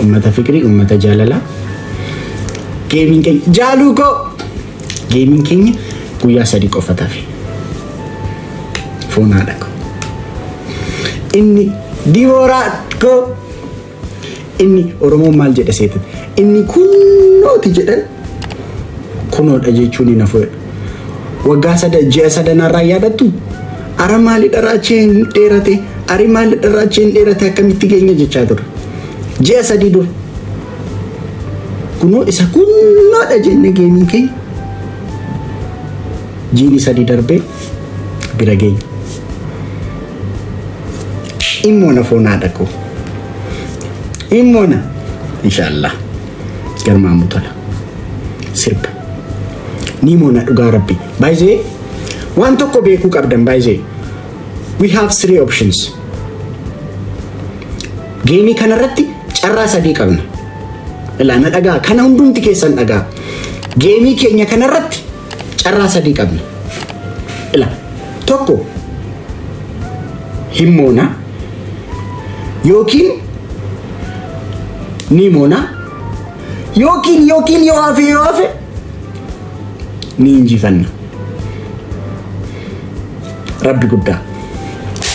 ummata fikri ummata jaalala gaming keenya jaaluko gaming keenya guyyaa 3 qofa tafe fonaadha ko inni diboraatko inni oromoo maal jedha seetan inni kunnooti jedhan kunoodha jechuun ni nafoo waggaa ji'a sadanarraa yaadattu ara maali dharaacheen dheerate ari maali dharaacheen dheerate akkamitti keenya jechaa ture ji'a 3 dur kunoo isa kunnoodha jenne gaming keenya jiini 3 darbee bira geenya immoona fonaadha ko immoona inshallah garmaamu tola sirba ni moona dhugaa rabbi baay'ee waan tokko beekuu qabdan baay'ee we have 3 options gaming kanarratti carraa 3 qabna ilaana dhagaa kana hundumti keessan dhagaa gaming keenya kanarratti carraa 3 qabna ila tokko himmoona yookiin ni moona yookiin yoo hafe ni injifanna rabbi guddaa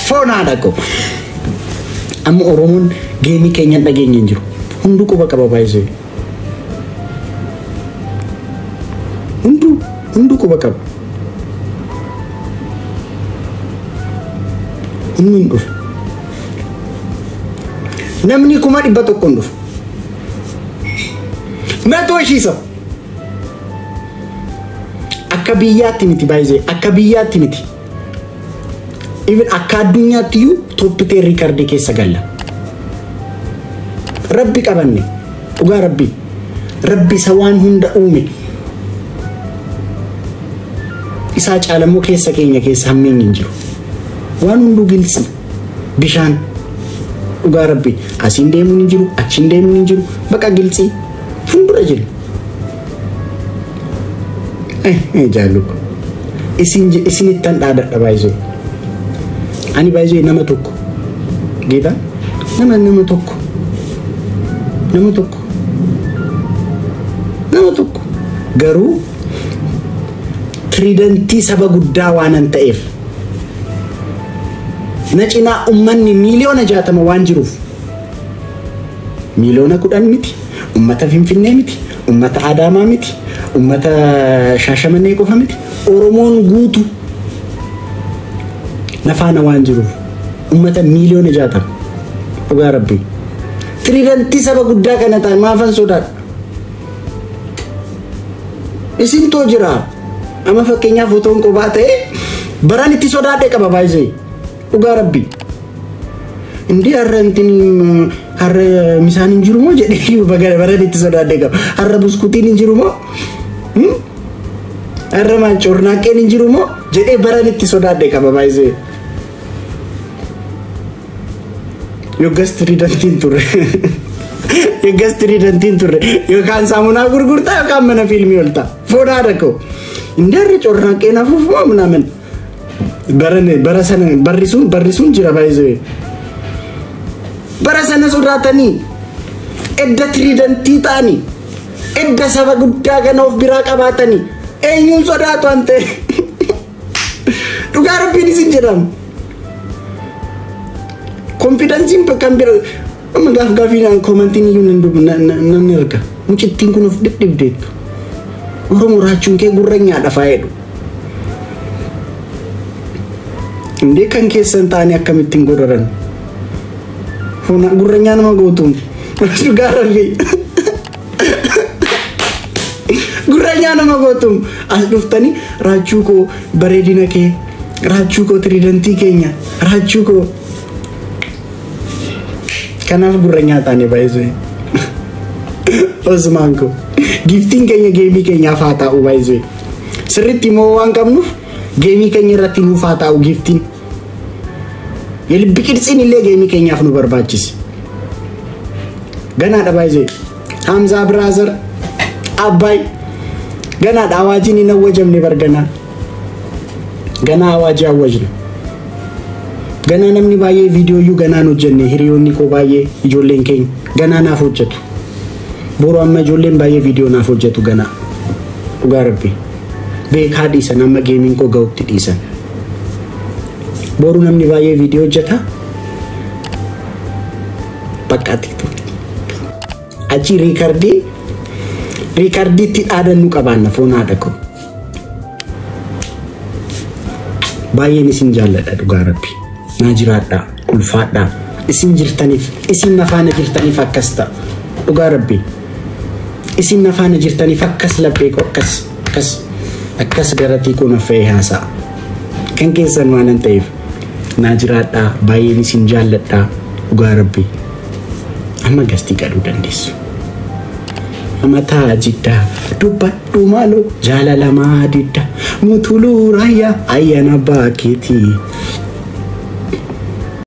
fonaadha ko amma oromoon gaming keenya dhageenya hin jiru hundu quba qaba baay'ee hundu quba qaba hunduun dhufu namni kuma 100 dhufu meetoo ishiisa akka biyyaatti miti baay'ee akka biyyaatti miti even akka addunyaatti yu top 10 record keessa galla rabbi qabanne dhugaa rabbi sawaan hunda uume isaa caalamoo keessa keenya keessa hammeen hin jiru waan hundu gilsi bishaan dhugaa rabbi asiin deemuun hin jiru achiin deemuun hin jiru baqa gilsi fundura jiru jaaluko isinittan dhaadadha baay'ee ani baay'ee nama tokko geeta nama tokko garuu tridentii saba guddaa waanan ta'eef na cinaa ummanni miliyoona 60 waan jiruuf miliyoona 10 miti ummata Finfinnee miti ummata Adaamaa miti ummata Shaashamannee qofa miti oromoon guutu nafaana waan jiruuf ummata miliyoona 60 dhugaa rabbi tridentii saba guddaa kana ta'e maafan sodaadha isin too jira ama fakkeenyaa fotoon qobaa ta'e baraan itti sodaadhe qaba baay'ee dhugaa rabbi indi harra misaan hin jiru moo jedhee baraan itti sodaadhe qaba harra buskutiin hin jiru moo harra maal cornaaqeen hin jiru moo jedhee baraan itti sodaadhe qaba baay'ee yogas tridentiin turre yookaan saamunaa gurgurtaa yookaan mana fiilmii olta fonaadha ko indi harra cornaaqeen hafuufuma ምናምን barrisuun jira baay'ee barasana sodaatanii edda tridentii ta'anii edda saba guddaa kana of biraa qabaatanii eenyuun sodaatu ante dhugaa rabbiin isin jedhamu konfidensiin kan bira amma gaafii komentiin iyyuu nan erga mucittiin kun of dhibdeettu oromoo raachuun kee gurranyaadha faayedhu indee kan keessan taane akkamittiin godaran fona gurranyaa nama gootuun dhugaa rabbi gurranyaa nama gootuun as dhuftanii raachuu koo bareedina kee raachuu koo tridentii keenya raachuu koo kanaaf gurranyaa taane baay'ee Osman ko giftiin keenya gaming keenya haa ta'u baay'ee sirriitti moo waan qabnuuf gaming keenya irratti nuuf haa ta'u giftiin yelbi qirtsiin illee gaming keenyaaf nu barbaachisi ganaadha baay'ee Hamza brother abbay ganaadha awaajiin hin awwajamne bargana gana awaajii awwajna gana namni baay'ee viidiyoo yu ganaan hojjenne hiriyoonni koo baay'ee ijoolleen keenya Ganaa naaf hojjetu. Boru amma ijoolleen baay'ee viidiyoo naaf hojjetu ganaa. Dhugaa rabbi. Beekaa dhiisan amma geemiin koo ga'utti dhiisan. Boru namni baay'ee viidiyoo hojjeta. Bakka TikTok. Achi riikardiitti dhaadannu qabaanna foon haadha koo. Baay'een isin jaalladha dhugaa rabbi. Naa jiraadhaa, ulfaadhaa. Isin jirtaniif, isin nafaana jirtaniif akkas ta'a. Dhugaa rabbi. Isin nafaana jirtaniif akkas laphee koo akkas garatii kun affee haasa'a. Kan keessan waan ta'eef naa jiraadhaa, baay'een isin jaalladhaa dhugaa rabbi. Amma gastii qaluu dandeessu. Amataa jiddaa dubbadhu maaloo jaalala maadidda mutuluu raayyaa ayyaana baakeetii.